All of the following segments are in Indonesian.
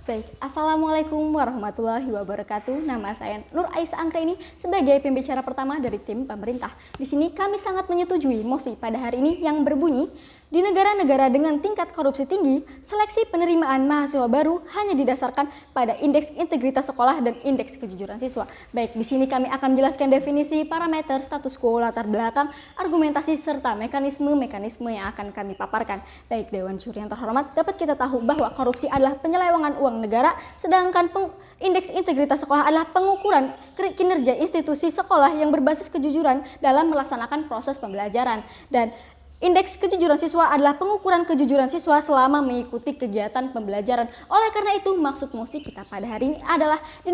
Baik, Assalamualaikum warahmatullahi wabarakatuh. Nama saya Nur Aisyah Anggraini sebagai pembicara pertama dari tim pemerintah. Di sini kami sangat menyetujui mosi pada hari ini yang berbunyi, di negara-negara dengan tingkat korupsi tinggi, seleksi penerimaan mahasiswa baru hanya didasarkan pada indeks integritas sekolah dan indeks kejujuran siswa. Baik, di sini kami akan menjelaskan definisi, parameter, status quo, latar belakang, argumentasi, serta mekanisme-mekanisme yang akan kami paparkan. Baik, Dewan Juri yang terhormat, dapat kita tahu bahwa korupsi adalah penyelewengan uang negara, sedangkan indeks integritas sekolah adalah pengukuran kinerja institusi sekolah yang berbasis kejujuran dalam melaksanakan proses pembelajaran. Dan indeks kejujuran siswa adalah pengukuran kejujuran siswa selama mengikuti kegiatan pembelajaran. Oleh karena itu, maksud mosi kita pada hari ini adalah di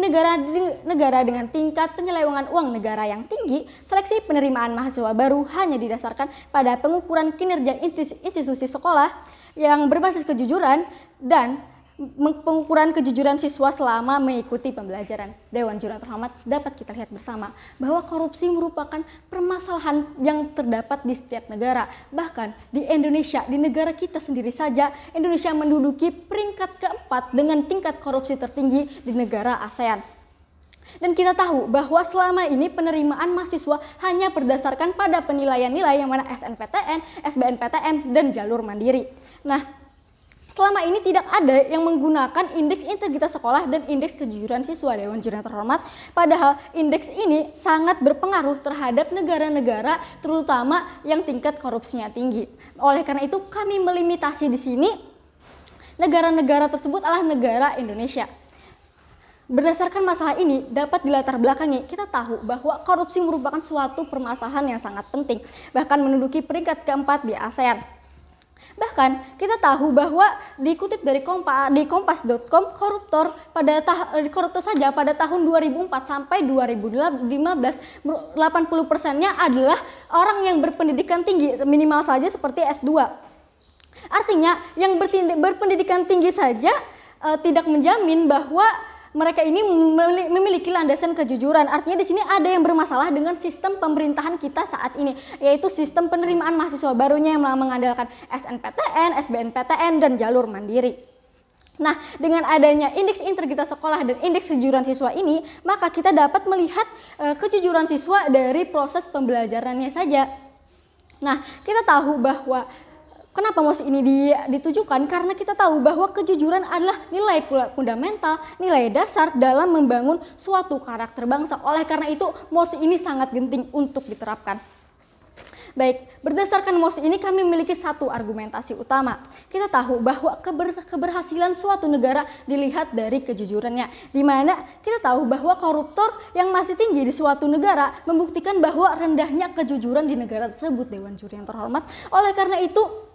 negara dengan tingkat penyelewengan uang negara yang tinggi, seleksi penerimaan mahasiswa baru hanya didasarkan pada pengukuran kinerja institusi sekolah yang berbasis kejujuran dan pengukuran kejujuran siswa selama mengikuti pembelajaran. Dewan Juri yang terhormat, dapat kita lihat bersama bahwa korupsi merupakan permasalahan yang terdapat di setiap negara. Bahkan di Indonesia, di negara kita sendiri saja, Indonesia menduduki peringkat keempat dengan tingkat korupsi tertinggi di negara ASEAN. Dan kita tahu bahwa selama ini penerimaan mahasiswa hanya berdasarkan pada penilaian-nilai yang mana SNPTN, SBMPTN, dan jalur mandiri. Nah, selama ini tidak ada yang menggunakan indeks integritas sekolah dan indeks kejujuran siswa, Dewan Juri yang terhormat. Padahal indeks ini sangat berpengaruh terhadap negara-negara terutama yang tingkat korupsinya tinggi. Oleh karena itu kami melimitasi di sini negara-negara tersebut adalah negara Indonesia. Berdasarkan masalah ini dapat dilatar belakangi, kita tahu bahwa korupsi merupakan suatu permasalahan yang sangat penting, bahkan menduduki peringkat keempat di ASEAN. Bahkan kita tahu bahwa dikutip dari kompas.com, koruptor saja pada tahun 2004 sampai 2015 80%-nya adalah orang yang berpendidikan tinggi, minimal saja seperti S2. Artinya yang berpendidikan tinggi saja tidak menjamin bahwa mereka ini memiliki landasan kejujuran. Artinya di sini ada yang bermasalah dengan sistem pemerintahan kita saat ini, yaitu sistem penerimaan mahasiswa barunya yang mengandalkan SNPTN, SBMPTN, dan jalur mandiri. Nah, dengan adanya indeks integritas sekolah dan indeks kejujuran siswa ini, maka kita dapat melihat kejujuran siswa dari proses pembelajarannya saja. Nah, kita tahu bahwa kenapa mosi ini ditujukan? Karena kita tahu bahwa kejujuran adalah nilai fundamental, nilai dasar dalam membangun suatu karakter bangsa. Oleh karena itu, mosi ini sangat genting untuk diterapkan. Baik, berdasarkan mosi ini kami memiliki satu argumentasi utama. Kita tahu bahwa keberhasilan suatu negara dilihat dari kejujurannya, di mana kita tahu bahwa koruptor yang masih tinggi di suatu negara membuktikan bahwa rendahnya kejujuran di negara tersebut, Dewan Juri yang terhormat. Oleh karena itu,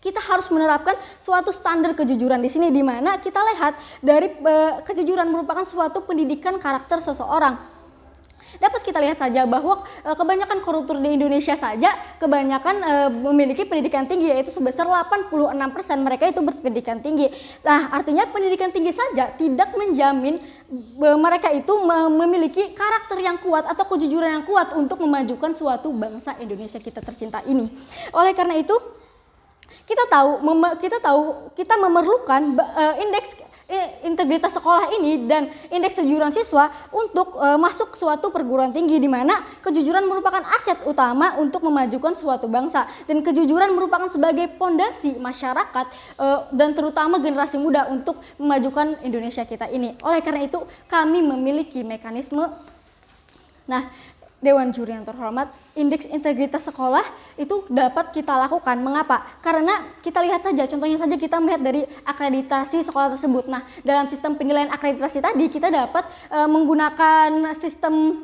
kita harus menerapkan suatu standar kejujuran di sini, di mana kita lihat dari kejujuran merupakan suatu pendidikan karakter seseorang. Dapat kita lihat saja bahwa kebanyakan koruptor di Indonesia saja kebanyakan memiliki pendidikan tinggi, yaitu sebesar 86% mereka itu berpendidikan tinggi. Nah, artinya pendidikan tinggi saja tidak menjamin mereka itu memiliki karakter yang kuat atau kejujuran yang kuat untuk memajukan suatu bangsa Indonesia kita tercinta ini. Oleh karena itu, kita memerlukan indeks integritas sekolah ini dan indeks kejujuran siswa untuk masuk suatu perguruan tinggi, di mana kejujuran merupakan aset utama untuk memajukan suatu bangsa, dan kejujuran merupakan sebagai pondasi masyarakat dan terutama generasi muda untuk memajukan Indonesia kita ini. Oleh karena itu kami memiliki mekanisme. Nah, Dewan Juri yang terhormat, indeks integritas sekolah itu dapat kita lakukan. Mengapa? Karena kita lihat saja, contohnya saja kita melihat dari akreditasi sekolah tersebut. Nah, dalam sistem penilaian akreditasi tadi kita dapat menggunakan sistem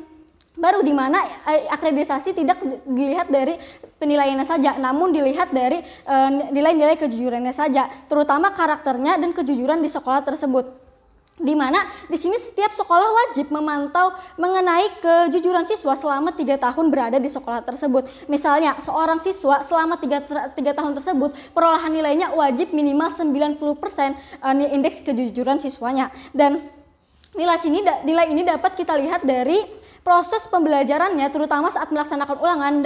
baru, di mana akreditasi tidak dilihat dari penilaiannya saja, namun dilihat dari nilai-nilai kejujurannya saja, terutama karakternya dan kejujuran di sekolah tersebut. Di mana di sini setiap sekolah wajib memantau mengenai kejujuran siswa selama 3 tahun berada di sekolah tersebut. Misalnya seorang siswa selama 3 tahun tersebut perolehan nilainya wajib minimal 90% indeks kejujuran siswanya. Dan nilai ini dapat kita lihat dari proses pembelajarannya, terutama saat melaksanakan ulangan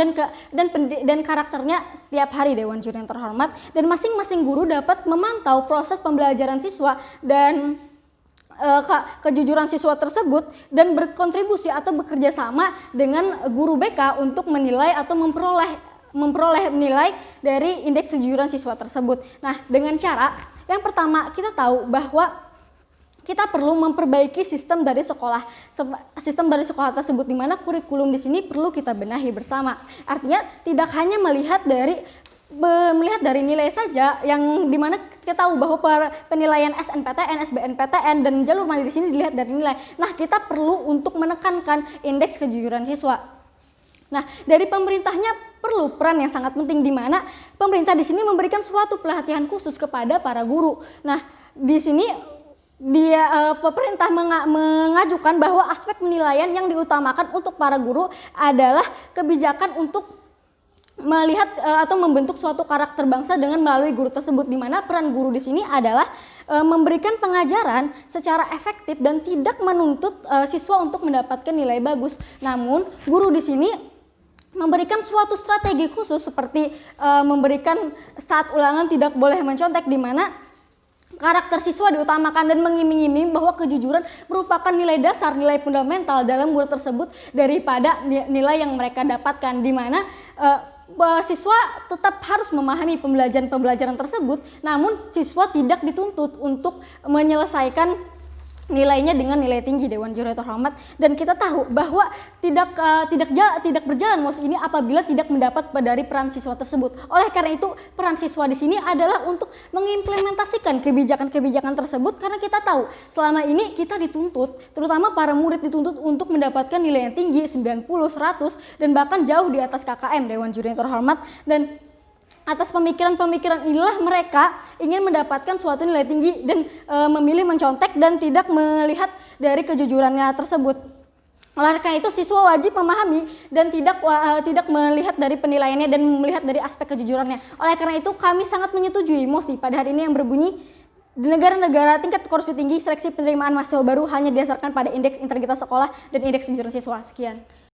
dan karakternya setiap hari, Dewan Juri yang terhormat. Dan masing-masing guru dapat memantau proses pembelajaran siswa dan kejujuran siswa tersebut dan berkontribusi atau bekerja sama dengan guru BK untuk menilai atau memperoleh nilai dari indeks kejujuran siswa tersebut. Nah, dengan cara yang pertama kita tahu bahwa kita perlu memperbaiki sistem dari sekolah tersebut, di mana kurikulum di sini perlu kita benahi bersama. Artinya tidak hanya melihat dari nilai saja, yang dimana kita tahu bahwa penilaian SNPTN, SBMPTN, dan jalur mandiri di sini dilihat dari nilai. Nah, kita perlu untuk menekankan indeks kejujuran siswa. Nah, dari pemerintahnya perlu peran yang sangat penting, di mana pemerintah di sini memberikan suatu pelatihan khusus kepada para guru. Nah, di sini pemerintah mengajukan bahwa aspek penilaian yang diutamakan untuk para guru adalah kebijakan untuk melihat atau membentuk suatu karakter bangsa dengan melalui guru tersebut, di mana peran guru di sini adalah memberikan pengajaran secara efektif dan tidak menuntut siswa untuk mendapatkan nilai bagus. Namun guru di sini memberikan suatu strategi khusus seperti memberikan saat ulangan tidak boleh mencontek, di mana karakter siswa diutamakan dan mengiming-iming bahwa kejujuran merupakan nilai dasar, nilai fundamental dalam guru tersebut daripada nilai yang mereka dapatkan, di mana siswa tetap harus memahami pembelajaran tersebut, namun siswa tidak dituntut untuk menyelesaikan nilainya dengan nilai tinggi, Dewan Juri terhormat. Dan kita tahu bahwa tidak berjalan MOS ini apabila tidak mendapat dari peran siswa tersebut. Oleh karena itu, peran siswa di sini adalah untuk mengimplementasikan kebijakan tersebut, karena kita tahu selama ini kita dituntut, terutama para murid dituntut untuk mendapatkan nilai yang tinggi 90, 100, dan bahkan jauh di atas KKM, Dewan Juri terhormat. Dan atas pemikiran-pemikiran inilah mereka ingin mendapatkan suatu nilai tinggi dan memilih mencontek dan tidak melihat dari kejujurannya tersebut. Oleh karena itu, siswa wajib memahami dan tidak melihat dari penilaiannya dan melihat dari aspek kejujurannya. Oleh karena itu, kami sangat menyetujui mosi pada hari ini yang berbunyi, di negara-negara tingkat korupsi tinggi, seleksi penerimaan mahasiswa baru hanya didasarkan pada indeks integritas sekolah dan indeks kejujuran siswa. Sekian.